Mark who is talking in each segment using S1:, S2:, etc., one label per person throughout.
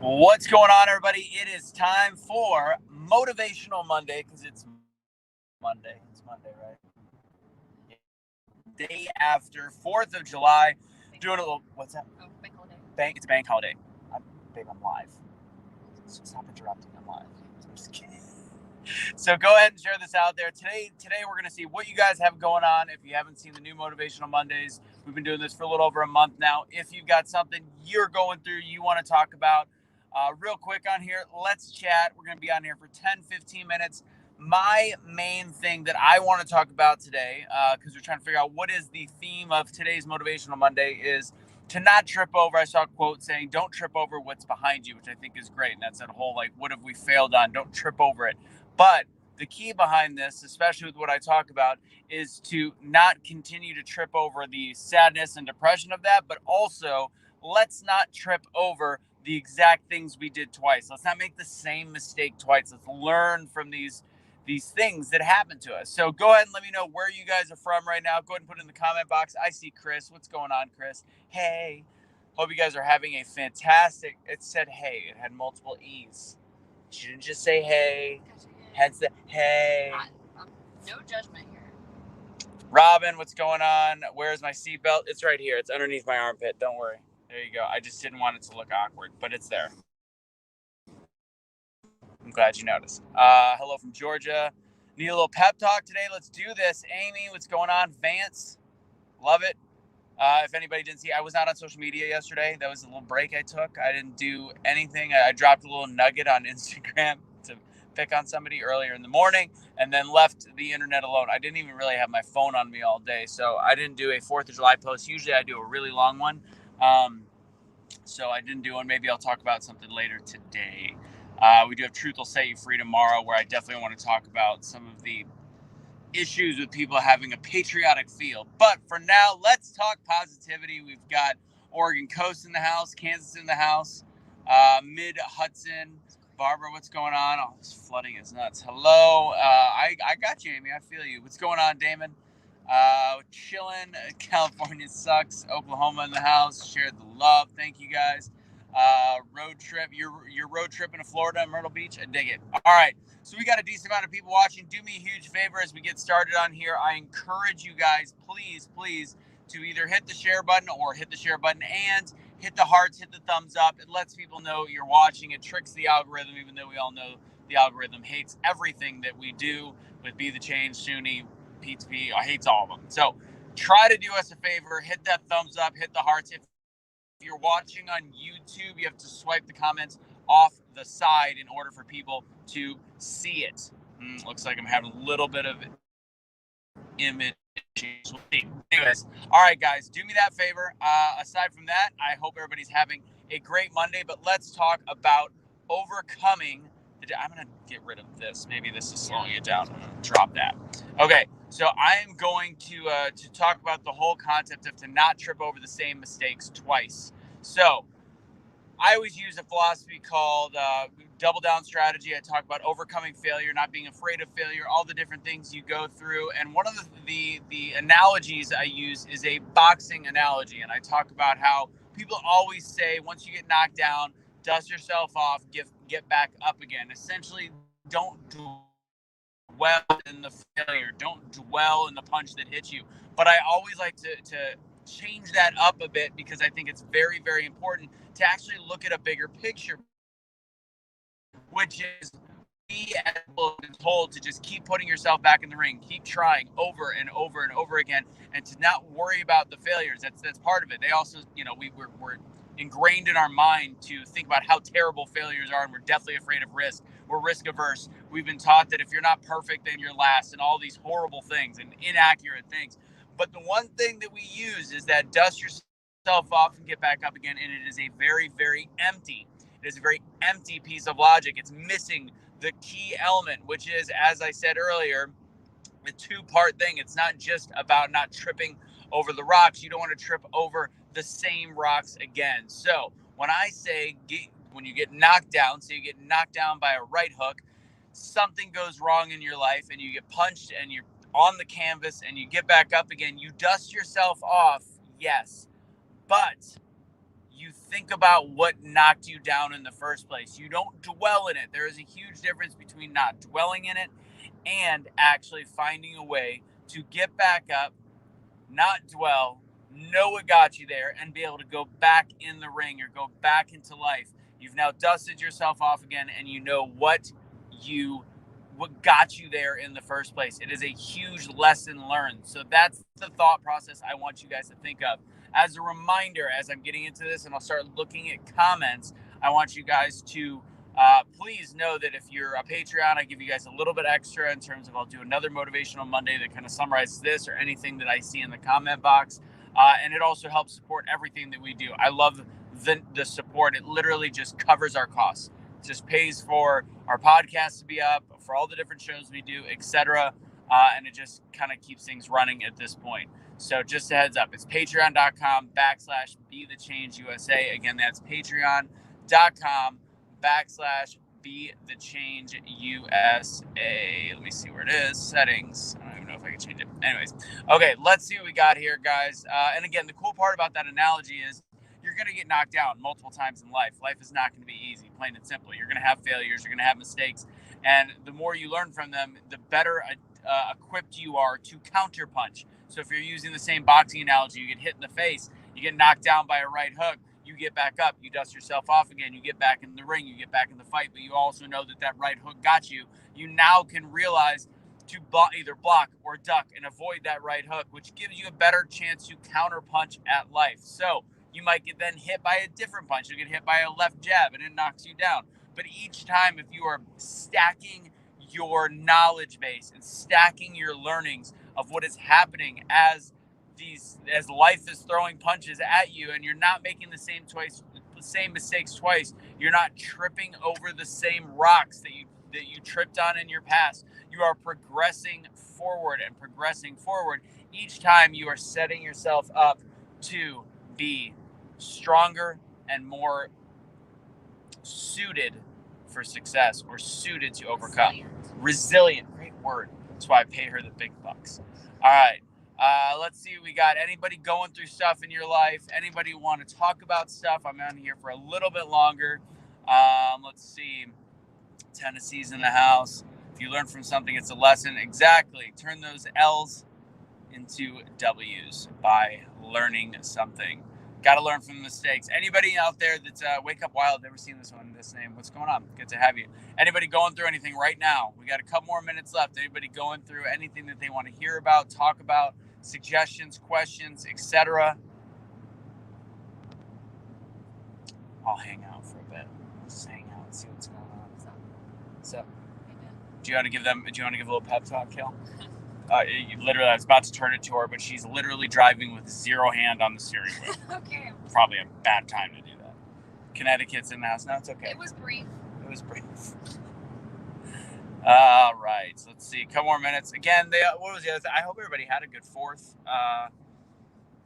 S1: What's going on, everybody? It is time for Motivational Monday because it's Monday. It's Monday, right? Day after 4th of July. Doing a little, what's that?
S2: Oh, bank holiday.
S1: It's a bank holiday. Babe, I'm live. So stop interrupting. I'm live. I'm just kidding. So go ahead and share this out there. Today we're going to see what you guys have going on. If you haven't seen the new Motivational Mondays, we've been doing this for a little over a month now. If you've got something you're going through, you want to talk about, real quick on here, let's chat. We're going to be on here for 10-15 minutes. My main thing that I want to talk about today, because we're trying to figure out what is the theme of today's Motivational Monday, is to not trip over. I saw a quote saying, don't trip over what's behind you, which I think is great. And that's that whole, like, what have we failed on? Don't trip over it. But the key behind this, especially with what I talk about, is to not continue to trip over the sadness and depression of that, but also let's not trip over the exact things we did twice. Let's not make the same mistake twice. Let's learn from these things that happen to us. So go ahead and let me know where you guys are from right now. Go ahead and put it in the comment box. I see Chris. What's going on, Chris? Hey. Hope you guys are having a fantastic, it said hey. It had multiple E's. She didn't just say hey. Hence the hey.
S2: No judgment here.
S1: Robin, what's going on? Where's my seatbelt? It's right here. It's underneath my armpit. Don't worry. There you go. I just didn't want it to look awkward, but it's there. I'm glad you noticed. Hello from Georgia. Need a little pep talk today. Let's do this. Amy, what's going on? Vance, love it. If anybody didn't see, I was not on social media yesterday. That was a little break I took. I didn't do anything. I dropped a little nugget on Instagram to pick on somebody earlier in the morning and then left the internet alone. I didn't even really have my phone on me all day. So I didn't do a 4th of July post. Usually I do a really long one. So I didn't do one. Maybe I'll talk about something later today. We do have Truth Will Set You Free tomorrow, where I definitely want to talk about some of the issues with people having a patriotic feel. But for now, let's talk positivity. We've got Oregon Coast in the house, Kansas in the house, Mid-Hudson. Barbara, what's going on? Oh, this flooding is nuts. Hello. I got you, Amy. I feel you. What's going on, Damon? Chilling. California sucks. Oklahoma in the house. Share the love. Thank you, guys. Road trip. Your road trip into Florida and Myrtle Beach. I dig it. All right. So we got a decent amount of people watching. Do me a huge favor as we get started on here. I encourage you guys, please, to either hit the share button or hit the share button and hit the hearts, hit the thumbs up. It lets people know you're watching. It tricks the algorithm, even though we all know the algorithm hates everything that we do with Be the Change, SUNY, P2P. Hates all of them. So try to do us a favor. Hit that thumbs up, hit the hearts. If you're watching on YouTube, you have to swipe the comments off the side in order for people to see it. Looks like I'm having a little bit of image issues. Anyways, all right, guys, do me that favor. Aside from that, I hope everybody's having a great Monday, but let's talk about overcoming. I'm going to get rid of this. Maybe this is slowing it down. I'm going to drop that. Okay, so I'm going to talk about the whole concept of to not trip over the same mistakes twice. So I always use a philosophy called double down strategy. I talk about overcoming failure, not being afraid of failure, all the different things you go through. And one of the analogies I use is a boxing analogy. And I talk about how people always say, once you get knocked down, dust yourself off, get back up again. Essentially, don't dwell in the failure. Don't dwell in the punch that hits you. But I always like to change that up a bit because I think it's very, very important to actually look at a bigger picture, which is we as people have been told to just keep putting yourself back in the ring, keep trying over and over and over again, and to not worry about the failures. That's part of it. They also, we're ingrained in our mind to think about how terrible failures are, and we're deathly afraid of risk. We're risk averse. We've been taught that if you're not perfect, then you're last, and all these horrible things and inaccurate things. But the one thing that we use is that dust yourself off and get back up again, and it is a very, very empty. It is a very empty piece of logic. It's missing the key element, which is, as I said earlier, a two-part thing. It's not just about not tripping over the rocks. You don't want to trip over the same rocks again. So when I say when you get knocked down, so you get knocked down by a right hook, something goes wrong in your life and you get punched and you're on the canvas and you get back up again, you dust yourself off, yes, but you think about what knocked you down in the first place. You don't dwell in it. There is a huge difference between not dwelling in it and actually finding a way to get back up, not dwell, know what got you there, and be able to go back in the ring or go back into life. You've now dusted yourself off again, and you know what got you there in the first place. It is a huge lesson learned. So that's the thought process I want you guys to think of. As a reminder, as I'm getting into this and I'll start looking at comments, I want you guys to please know that if you're a Patreon, I give you guys a little bit extra in terms of I'll do another Motivational Monday that kind of summarizes this or anything that I see in the comment box. And it also helps support everything that we do. I love the support. It literally just covers our costs. It just pays for our podcast to be up, for all the different shows we do, etc. And it just kind of keeps things running at this point. So just a heads up, it's patreon.com/BeTheChangeUSA. Again, that's patreon.com/BeTheChangeUSA. Let me see where it is. Settings. I don't even know if I can change it. Anyways, okay, let's see what we got here, guys. And again, the cool part about that analogy is you're going to get knocked down multiple times in life. Life is not going to be easy, plain and simple. You're going to have failures. You're going to have mistakes. And the more you learn from them, the better equipped you are to counterpunch. So if you're using the same boxing analogy, you get hit in the face, you get knocked down by a right hook, you get back up, you dust yourself off again, you get back in the ring, you get back in the fight, but you also know that that right hook got you. You now can realize to either block or duck and avoid that right hook, which gives you a better chance to counterpunch at life. So you might get then hit by a different punch. You get hit by a left jab and it knocks you down. But each time, if you are stacking your knowledge base and stacking your learnings of what is happening as life is throwing punches at you, and you're not making the same mistakes twice, you're not tripping over the same rocks that you tripped on in your past. You are progressing forward. Each time you are setting yourself up to be stronger and more suited for success or suited to overcome. Resilient. Great word. That's why I pay her the big bucks. All right. Let's see. We got anybody going through stuff in your life? Anybody want to talk about stuff? I'm on here for a little bit longer. Let's see. Tennessee's in the house. If you learn from something, it's a lesson. Exactly. Turn those L's into W's by learning something. Got to learn from mistakes. Anybody out there that's Wake Up Wild, never seen this name. What's going on? Good to have you. Anybody going through anything right now? We got a couple more minutes left. Anybody going through anything that they want to hear about, talk about, suggestions, questions, etc.? I'll hang out for a bit. Just hang out and see what's going on. So, do you want to give a little pep talk, Kel? Literally, I was about to turn it to her, but she's literally driving with zero hand on the steering wheel.
S2: Okay.
S1: Probably a bad time to do that. Connecticut's in the house. No, it's okay.
S2: It was brief.
S1: All right. So let's see. A couple more minutes. Again, what was the other thing? I hope everybody had a good 4th.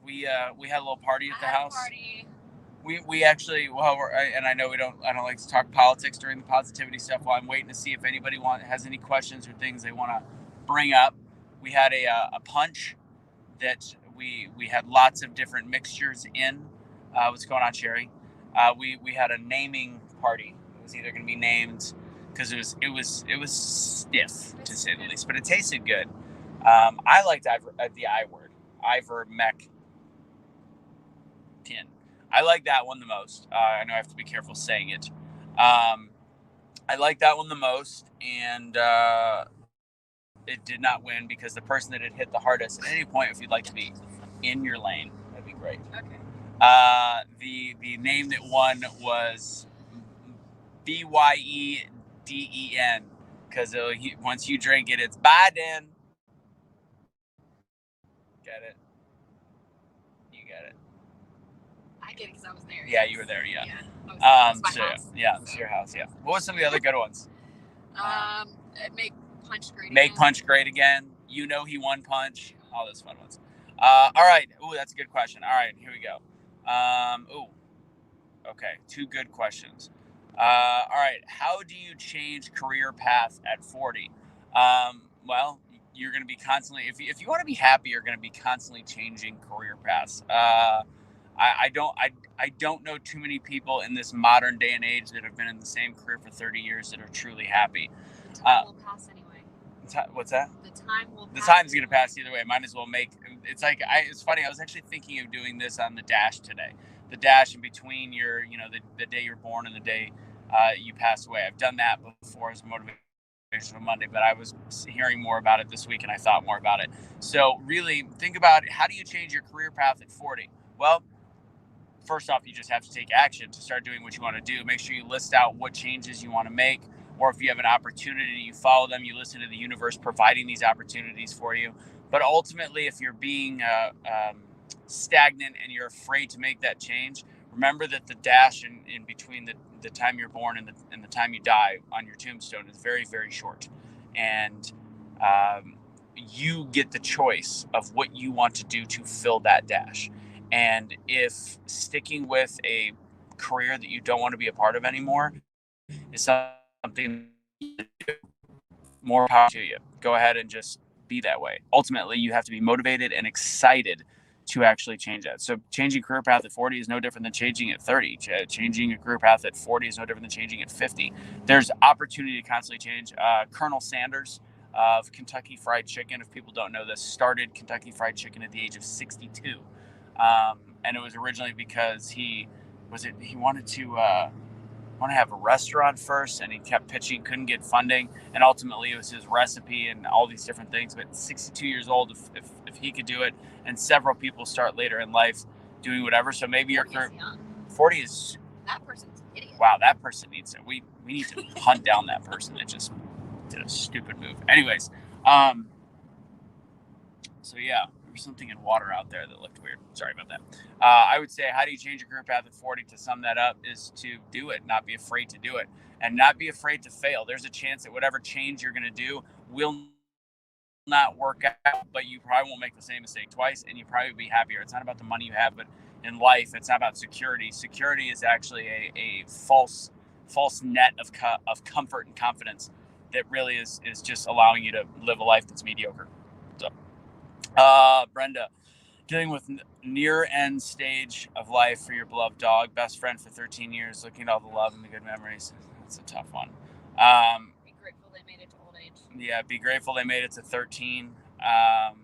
S1: We had a little party at the house. We actually, and I know I don't like to talk politics during the positivity stuff. While I'm waiting to see if anybody has any questions or things they want to bring up. We had a punch that we had lots of different mixtures in. What's going on, Sherry? We had a naming party. It was either going to be named because it was stiff to say the least, but it tasted good. I liked the I word, ivermectin. I like that one the most. I know I have to be careful saying it. I like that one the most, and it did not win because the person that had hit the hardest. At any point, if you'd like to be in your lane, that'd be great.
S2: Okay.
S1: The name that won was BYEDEN because once you drink it, it's Biden. Get it? You get it.
S2: I get it because I was there.
S1: Yeah, you were there. Yeah.
S2: That was my house.
S1: Yeah, it's your house. Yeah. What were some of the other good ones?
S2: Make punch great.
S1: Make
S2: again.
S1: punch great again. You know he won punch. All those fun ones. All right. Ooh, that's a good question. All right, here we go. Okay, 2 good questions. All right, how do you change career path at 40? Well, you're going to be constantly, if you want to be happy, you're going to be constantly changing career paths. I don't know too many people in this modern day and age that have been in the same career for 30 years that are truly happy.
S2: The time will pass anyway.
S1: What's that?
S2: The time will pass.
S1: The time's going to pass either way. Might as well make, it's like, it's funny. I was actually thinking of doing this on the dash today. The dash in between your, the day you're born and the day you pass away. I've done that before as Motivational Monday, but I was hearing more about it this week and I thought more about it. So really think about how do you change your career path at 40? Well, first off, you just have to take action to start doing what you want to do. Make sure you list out what changes you want to make, or if you have an opportunity, you follow them, you listen to the universe providing these opportunities for you. But ultimately, if you're being stagnant and you're afraid to make that change, remember that the dash in between the time you're born and the time you die on your tombstone is very, very short. And you get the choice of what you want to do to fill that dash. And if sticking with a career that you don't want to be a part of anymore is something, more power to you. Go ahead and just be that way. Ultimately, you have to be motivated and excited to actually change that. So changing career path at 40 is no different than changing at 30. Changing a career path at 40 is no different than changing at 50. There's opportunity to constantly change. Colonel Sanders of Kentucky Fried Chicken, if people don't know this, started Kentucky Fried Chicken at the age of 62. And it was originally because he wanted to have a restaurant first, and he kept pitching, couldn't get funding, and ultimately it was his recipe and all these different things. But 62 years old, if he could do it, and several people start later in life doing whatever. So maybe your career, 40 is,
S2: that person's an idiot.
S1: Wow, that person needs it. We need to hunt down that person that just did a stupid move. Anyways, so yeah, there was something in water out there that looked weird. Sorry about that. I would say, how do you change your career path at 40? To sum that up, is to do it, not be afraid to do it, and not be afraid to fail. There's a chance that whatever change you're going to do will not work out, but you probably won't make the same mistake twice, and you probably will be happier. It's not about the money you have, but in life, it's not about security. Security is actually a false net of comfort and confidence that really is just allowing you to live a life that's mediocre. So, Brenda, dealing with near end stage of life for your beloved dog, best friend for 13 years, looking at all the love and the good memories. That's a tough one.
S2: Be grateful they made it to old age.
S1: Yeah, be grateful they made it to 13. An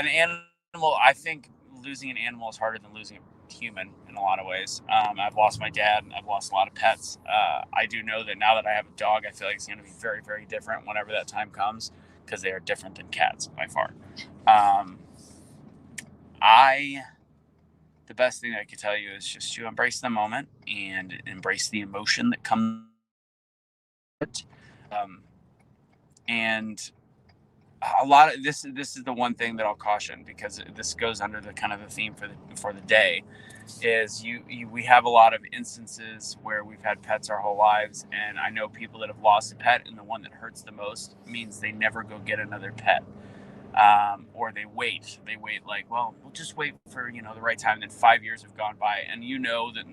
S1: animal, I think losing an animal is harder than losing a human in a lot of ways. I've lost my dad, and I've lost a lot of pets. I do know that now that I have a dog, I feel like it's going to be very, very different whenever that time comes, because they are different than cats by far. The best thing I could tell you is just to embrace the moment and embrace the emotion that comes with it. And a lot of this is the one thing that I'll caution, because this goes under the kind of the theme for the day, is we have a lot of instances where we've had pets our whole lives, and I know people that have lost a pet, and the one that hurts the most means they never go get another pet, or they wait like, well, we'll just wait for the right time. And then 5 years have gone by, and that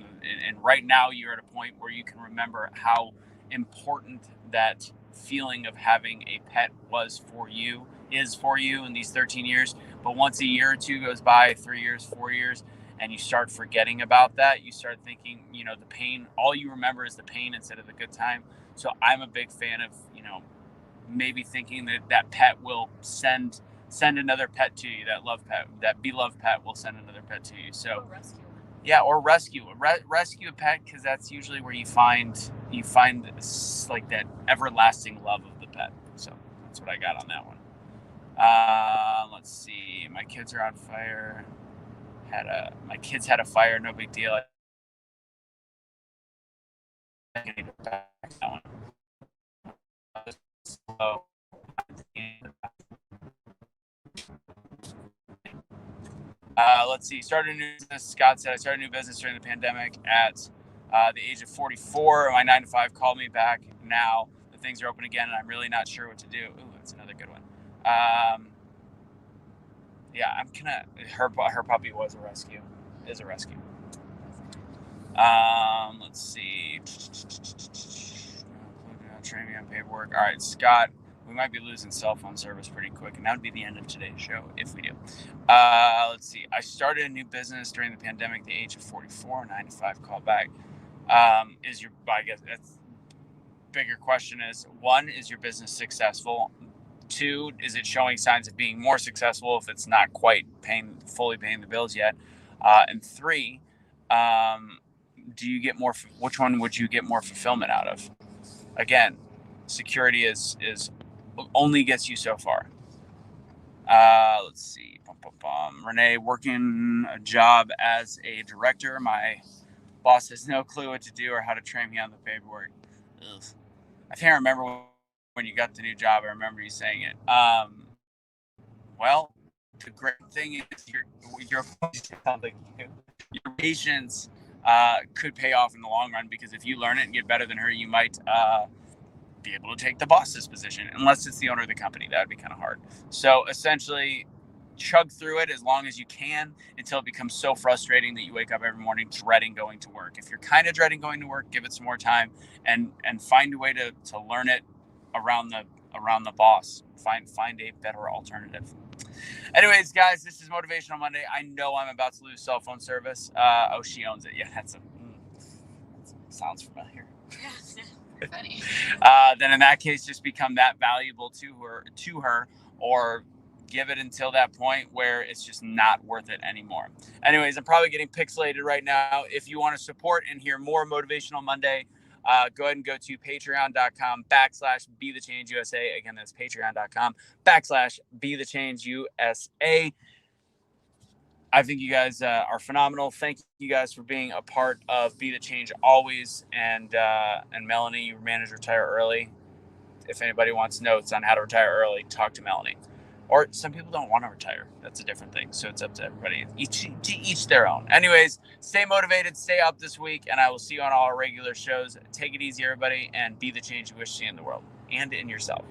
S1: and right now you're at a point where you can remember how important that feeling of having a pet is for you in these 13 years. But once a year or two goes by, 3 years, 4 years, and you start forgetting about that, you start thinking, the pain, all you remember is the pain instead of the good time. So I'm a big fan of, maybe thinking that pet will send another pet to you, that beloved pet will send another pet to you. So
S2: rescue.
S1: Yeah, or rescue a pet, because that's usually where you find like that everlasting love of the pet. So that's what I got on that one. Let's see. My kids are on fire. My kids had a fire. No big deal. I need to back that one. So, let's see. Started a new business. Scott said I started a new business during the pandemic at the age of 44. My 9-to-5 called me back. Now the things are open again, and I'm really not sure what to do. Ooh, that's another good one. Yeah, I'm gonna. Her puppy was a rescue. Is a rescue. Let's see. Training on paperwork. All right, Scott. We might be losing cell phone service pretty quick, and that would be the end of today's show if we do. Let's see. I started a new business during the pandemic, the age of 44, 9 to 5 call back. I guess that's bigger question is, one, is your business successful? Two, is it showing signs of being more successful if it's not quite fully paying the bills yet? And three, do you get more? Which one would you get more fulfillment out of? Again, security is only gets you so far. Let's see. Renee, working a job as a director. My boss has no clue what to do or how to train me on the paperwork. Ugh. I can't remember when you got the new job. I remember you saying it. Well, the great thing is your patience could pay off in the long run, because if you learn it and get better than her, you might be able to take the boss's position, unless it's the owner of the company. That would be kind of hard. So essentially, chug through it as long as you can until it becomes so frustrating that you wake up every morning dreading going to work. If you're kind of dreading going to work, give it some more time and find a way to learn it around the boss. Find a better alternative. Anyways, guys, this is Motivational Monday. I know I'm about to lose cell phone service. Oh, she owns it. Yeah, that sounds familiar.
S2: Funny.
S1: Then in that case, just become that valuable to her, or give it until that point where it's just not worth it anymore. Anyways, I'm probably getting pixelated right now. If you want to support and hear more Motivational Monday, go ahead and go to patreon.com/BeTheChangeUSA. Again, that's patreon.com/BeTheChangeUSA. I think you guys are phenomenal. Thank you guys for being a part of Be the Change always. And Melanie, you managed to retire early. If anybody wants notes on how to retire early, talk to Melanie. Or some people don't want to retire. That's a different thing. So it's up to everybody. Each their own. Anyways, stay motivated, stay up this week, and I will see you on all our regular shows. Take it easy, everybody, and be the change you wish to see in the world and in yourself.